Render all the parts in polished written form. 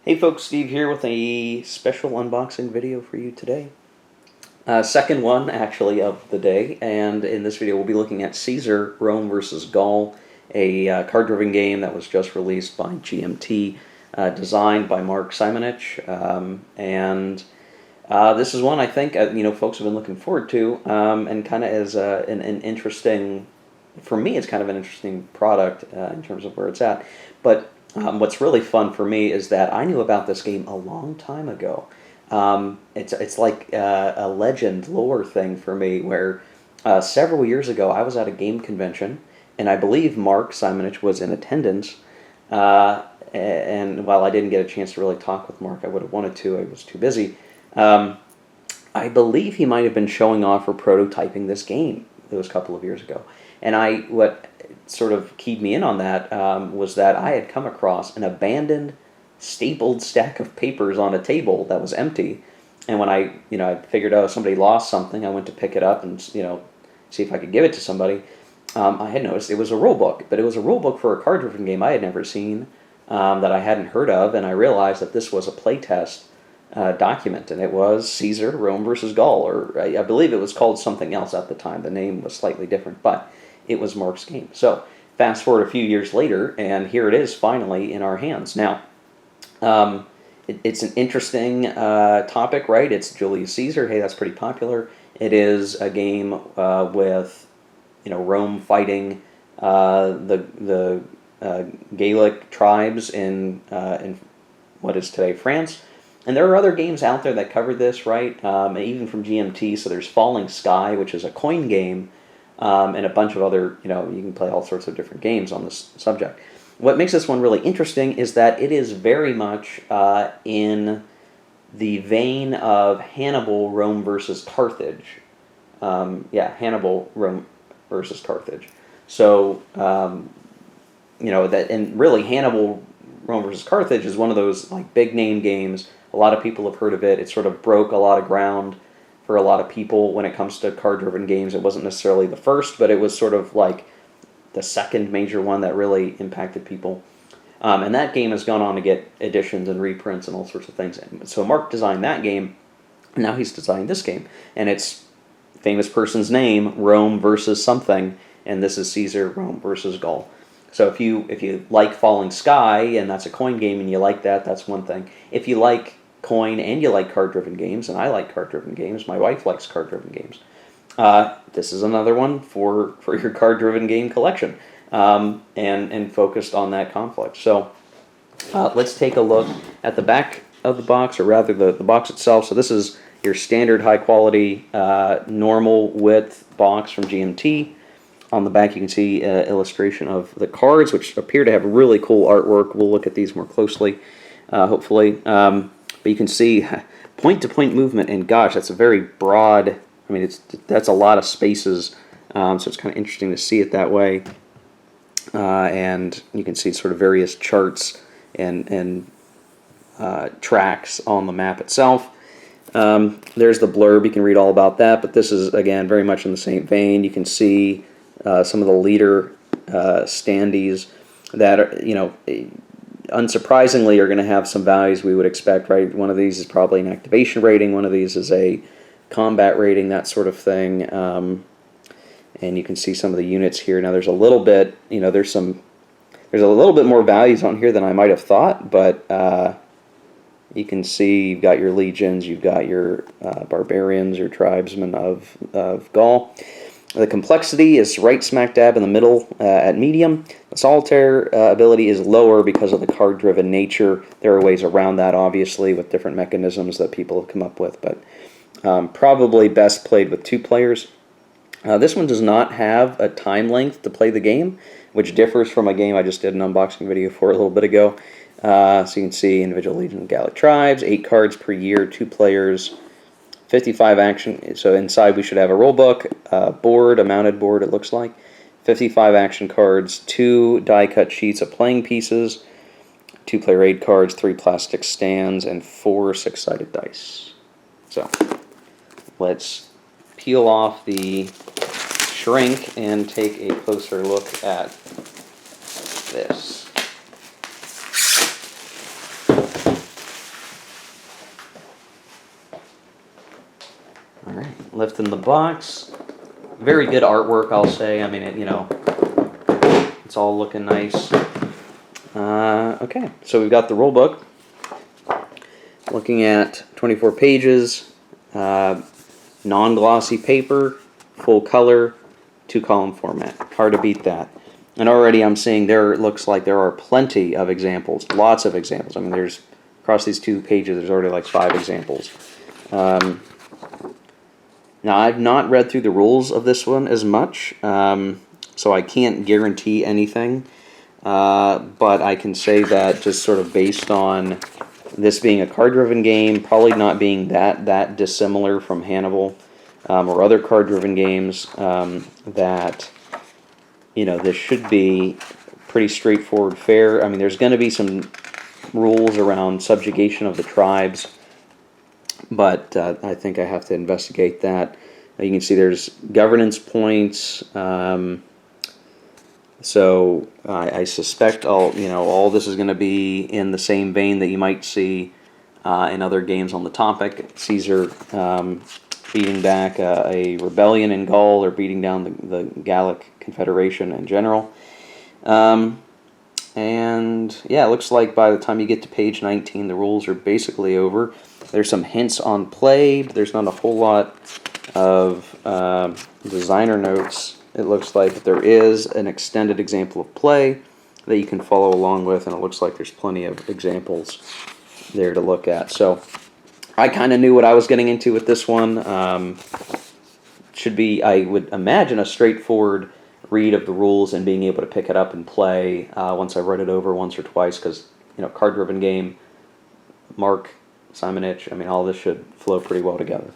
Hey folks, Steve here with a special unboxing video for you today. Second one, actually, of the day, and in this video we'll be looking at Caesar, Rome versus Gaul, a card-driven game that was just released by GMT, designed by Mark Simonitch, and this is one I think folks have been looking forward to, and kind of as an interesting, for me it's kind of an interesting product in terms of where it's at, but what's really fun for me is that I knew about this game a long time ago. It's like a legend lore thing for me, where several years ago I was at a game convention, and I believe Mark Simonitch was in attendance. And while I didn't get a chance to really talk with Mark, I would have wanted to. I was too busy. I believe he might have been showing off or prototyping this game. It was a couple of years ago, and what sort of keyed me in on that was that I had come across an abandoned, stapled stack of papers on a table that was empty. And when I figured out somebody lost something, I went to pick it up and see if I could give it to somebody. I had noticed it was a rulebook, but it was a rulebook for a card-driven game I had never seen, that I hadn't heard of, and I realized that this was a playtest document, and it was Caesar, Rome versus Gaul, or I believe it was called something else at the time. The name was slightly different, but it was Mark's game. So fast forward a few years later, and here it is finally in our hands. Now, it's an interesting topic, right? It's Julius Caesar. Hey, that's pretty popular. It is a game with Rome fighting the Gaelic tribes in what is today France. And there are other games out there that cover this, right? Even from GMT. So there's Falling Sky, which is a coin game, and a bunch of other, you can play all sorts of different games on this subject. What makes this one really interesting is that it is very much in the vein of Hannibal, Rome versus Carthage. Hannibal, Rome versus Carthage. So, and really Hannibal, Rome versus Carthage is one of those like big name games. A lot of people have heard of it. It sort of broke a lot of ground for a lot of people when it comes to card-driven games. It wasn't necessarily the first, but it was sort of like the second major one that really impacted people. And that game has gone on to get editions and reprints and all sorts of things. And so Mark designed that game, and now he's designed this game. And it's famous person's name, Rome versus something, and this is Caesar, Rome versus Gaul. So if you like Falling Sky, and that's a coin game, and you like that, that's one thing. If you like coin and you like card-driven games, and I like card-driven games, my wife likes card-driven games, this is another one for your card-driven game collection, and focused on that conflict. So let's take a look at the back of the box, or rather the box itself. So this is your standard high-quality, normal width box from GMT. On the back you can see an illustration of the cards, which appear to have really cool artwork. We'll look at these more closely, hopefully. But you can see point-to-point movement, and gosh, that's a very broad, that's a lot of spaces, so it's kind of interesting to see it that way. And you can see sort of various charts and tracks on the map itself. There's the blurb. You can read all about that, but this is, again, very much in the same vein. You can see some of the leader standees that are, unsurprisingly are going to have some values we would expect, right? One of these is probably an activation rating, one of these is a combat rating, that sort of thing. And you can see some of the units here. Now there's a little bit, there's a little bit more values on here than I might have thought, but you can see you've got your legions, you've got your barbarians, your tribesmen of Gaul. The complexity is right smack dab in the middle at medium. The solitaire ability is lower because of the card-driven nature. There are ways around that, obviously, with different mechanisms that people have come up with, but probably best played with 2 players. This one does not have a time length to play the game, which differs from a game I just did an unboxing video for a little bit ago. So you can see individual legion of Gallic tribes, 8 cards per year, 2 players, 55 action. So inside we should have a rule book, board, a mounted board it looks like, 55 action cards, 2 die-cut sheets of playing pieces, 2 player aid cards, 3 plastic stands, and 4 6-sided dice. So let's peel off the shrink and take a closer look at this. lifting the box. Very good artwork, I'll say. I mean, it's all looking nice. Okay, so we've got the rule book. Looking at 24 pages, non-glossy paper, full color, 2-column format. Hard to beat that. And already I'm seeing it looks like there are plenty of examples, lots of examples. I mean, there's, across these 2 pages, there's already like 5 examples. Now, I've not read through the rules of this one as much, so I can't guarantee anything. But I can say that just sort of based on this being a card-driven game, probably not being that dissimilar from Hannibal or other card-driven games, that this should be pretty straightforward fare. I mean, there's going to be some rules around subjugation of the tribes, but I think I have to investigate that. You can see there's governance points. So I suspect all this is going to be in the same vein that you might see in other games on the topic. Caesar beating back a rebellion in Gaul, or beating down the Gallic Confederation in general. And yeah, it looks like by the time you get to page 19, the rules are basically over. There's some hints on play, but there's not a whole lot of designer notes. It looks like there is an extended example of play that you can follow along with, and it looks like there's plenty of examples there to look at. So I kind of knew what I was getting into with this one. Should be, I would imagine, a straightforward read of the rules and being able to pick it up and play once I read it over once or twice, because card-driven game, Mark Simonitch, I mean, all this should flow pretty well together.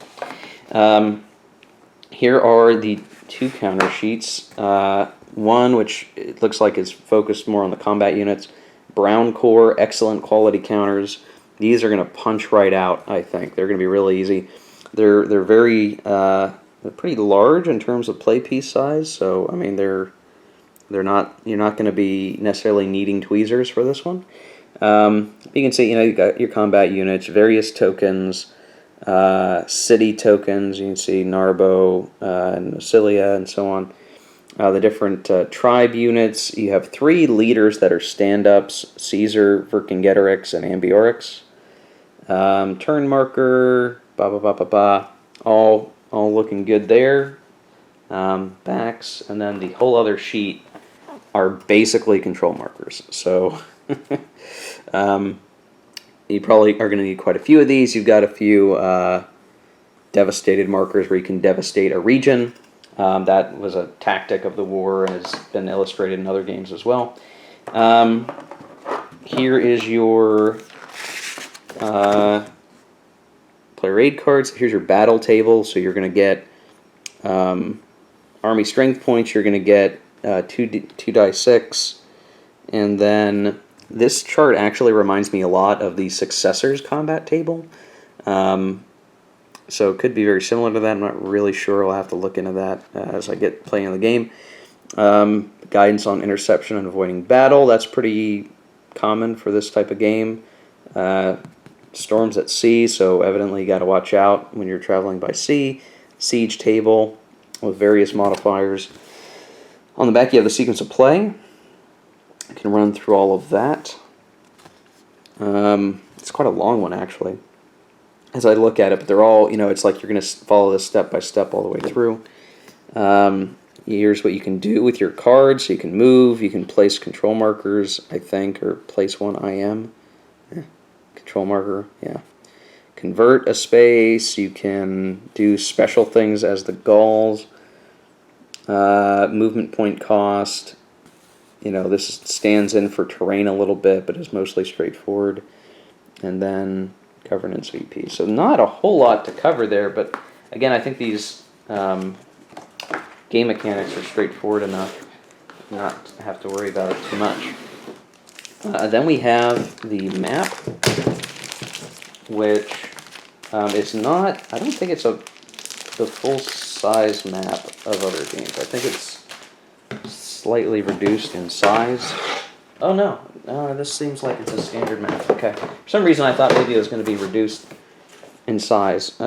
Here are the 2 counter sheets. One, which it looks like is focused more on the combat units. Brown core, excellent quality counters. These are going to punch right out, I think. They're going to be really easy. They're very they're pretty large in terms of play piece size. So I mean you're not going to be necessarily needing tweezers for this one. You can see you got your combat units, various tokens. City tokens, you can see Narbo and Nocilia and so on. The different tribe units, you have 3 leaders that are stand-ups: Caesar, Vercingetorix, and Ambiorix. Turn marker, all looking good there. Backs, and then the whole other sheet are basically control markers. So you probably are going to need quite a few of these. You've got a few devastated markers where you can devastate a region. That was a tactic of the war and has been illustrated in other games as well. Here is your player aid cards. Here's your battle table. So you're going to get army strength points. You're going to get 2 die 6. And then this chart actually reminds me a lot of the Successors combat table. So it could be very similar to that. I'm not really sure. I'll have to look into that as I get playing the game. Guidance on interception and avoiding battle. That's pretty common for this type of game. Storms at sea, so evidently you got to watch out when you're traveling by sea. Siege table with various modifiers. On the back you have the sequence of play. I can run through all of that. It's quite a long one, actually, as I look at it, but they're all, it's like you're going to follow this step by step all the way through. Here's what you can do with your cards. So you can move, you can place control markers, I think, or place one IM. Control marker, yeah. Convert a space, you can do special things as the Gauls. Movement point cost. This stands in for terrain a little bit, but is mostly straightforward. And then governance VP. So not a whole lot to cover there, but again, I think these game mechanics are straightforward enough not to have to worry about it too much. Then we have the map, which is not, I don't think it's the full-size map of other games. I think it's slightly reduced in size. Oh no, this seems like it's a standard map. Okay, for some reason I thought maybe it was going to be reduced in size.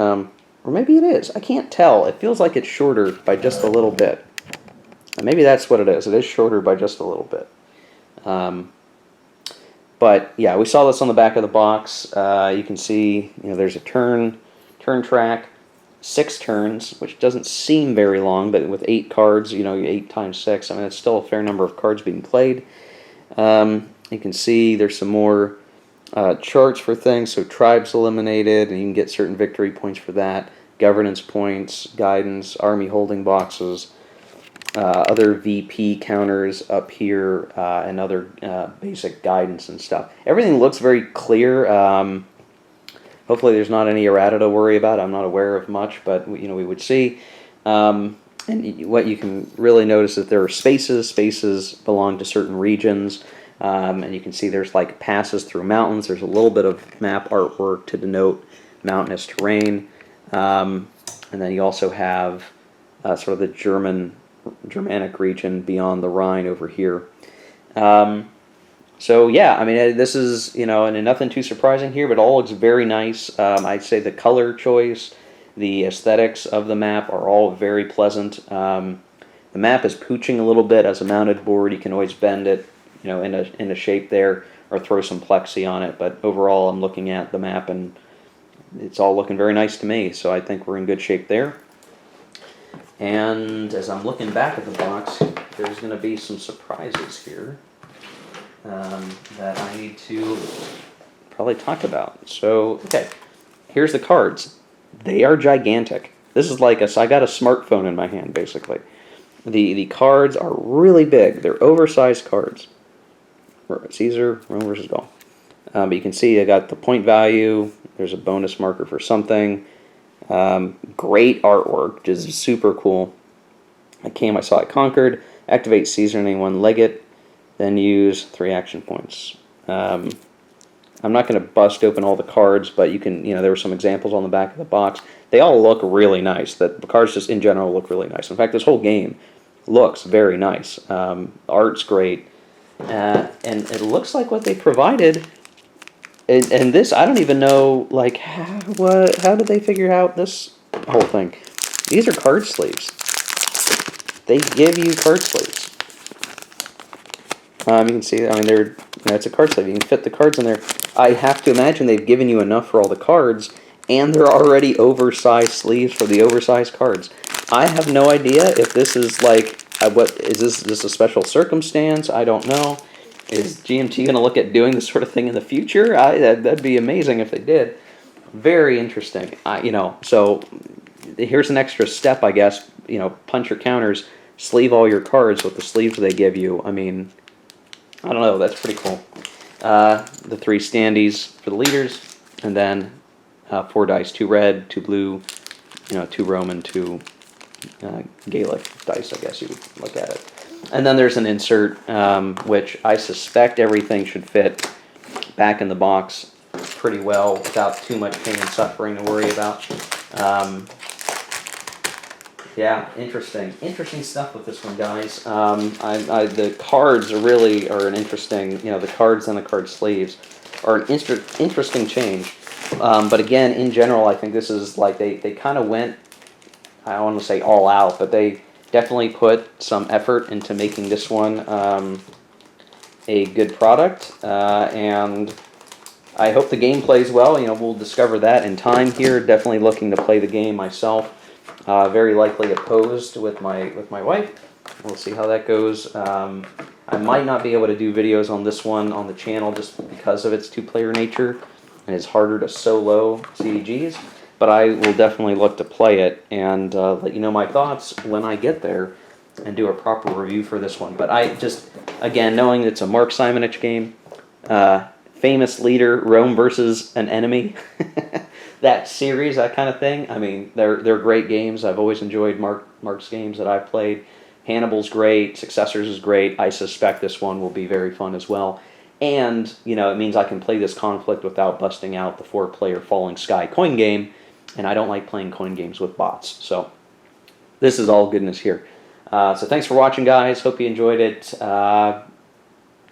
Or maybe it is. I can't tell. It feels like it's shorter by just a little bit. And maybe that's what it is. It is shorter by just a little bit. But yeah, we saw this on the back of the box. You can see, there's a turn track, 6 turns, which doesn't seem very long, but with 8 cards, 8 times 6, I mean, it's still a fair number of cards being played. You can see there's some more charts for things, so tribes eliminated, and you can get certain victory points for that, governance points, guidance, army holding boxes, other VP counters up here, and other basic guidance and stuff. Everything looks very clear. Hopefully there's not any errata to worry about. I'm not aware of much, but we would see. And what you can really notice is there are spaces. Spaces belong to certain regions. And you can see there's like passes through mountains. There's a little bit of map artwork to denote mountainous terrain. And then you also have sort of the Germanic region beyond the Rhine over here. So yeah, I mean, this is, and nothing too surprising here, but all looks very nice. I'd say the color choice, the aesthetics of the map are all very pleasant. The map is pooching a little bit as a mounted board. You can always bend it, in a shape there, or throw some plexi on it. But overall, I'm looking at the map, and it's all looking very nice to me. So I think we're in good shape there. And as I'm looking back at the box, there's going to be some surprises here that I need to probably talk about. So, okay, here's the cards. They are gigantic. This is like I got a smartphone in my hand, basically. The cards are really big. They're oversized cards. Caesar, Rome versus Gaul. But you can see I got the point value. There's a bonus marker for something. Great artwork, just super cool. I saw it conquered. Activate Caesar and anyone leg it. Then use 3 action points. I'm not going to bust open all the cards, but you can, there were some examples on the back of the box. They all look really nice. The cards just in general look really nice. In fact, this whole game looks very nice. The art's great. And it looks like what they provided. And this, I don't even know, like, how did they figure out this whole thing? These are card sleeves. They give you card sleeves. You can see, I mean, it's a card sleeve. You can fit the cards in there. I have to imagine they've given you enough for all the cards, and they're already oversized sleeves for the oversized cards. I have no idea if this is like, is this a special circumstance? I don't know. Is GMT going to look at doing this sort of thing in the future? That'd be amazing if they did. Very interesting. So here's an extra step, I guess. Punch your counters, sleeve all your cards with the sleeves they give you. I mean, I don't know. That's pretty cool. The 3 standees for the leaders, and then 4 dice, 2 red, 2 blue, 2 Roman, 2 Gaelic dice, I guess you would look at it. And then there's an insert, which I suspect everything should fit back in the box pretty well without too much pain and suffering to worry about. Yeah, interesting stuff with this one, guys. The cards are an interesting, the cards and the card sleeves are an interesting change. But again, in general, I think this is like they kind of went, I don't want to say all out, but they definitely put some effort into making this one a good product. And I hope the game plays well. We'll discover that in time here. Definitely looking to play the game myself. Very likely opposed with my wife. We'll see how that goes. I might not be able to do videos on this one on the channel just because of its 2-player nature, and it's harder to solo CDGs. But I will definitely look to play it and let you know my thoughts when I get there and do a proper review for this one. But I just, again, knowing it's a Mark Simonitch game, famous leader, Rome versus an enemy, that series, that kind of thing. I mean, they're great games. I've always enjoyed Mark's games that I've played. Hannibal's great. Successors is great. I suspect this one will be very fun as well. And, it means I can play this conflict without busting out the 4-player Falling Sky coin game. And I don't like playing coin games with bots. So this is all goodness here. So thanks for watching, guys. Hope you enjoyed it.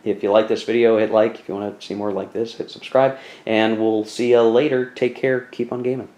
If you like this video, hit like. If you want to see more like this, hit subscribe. And we'll see you later. Take care. Keep on gaming.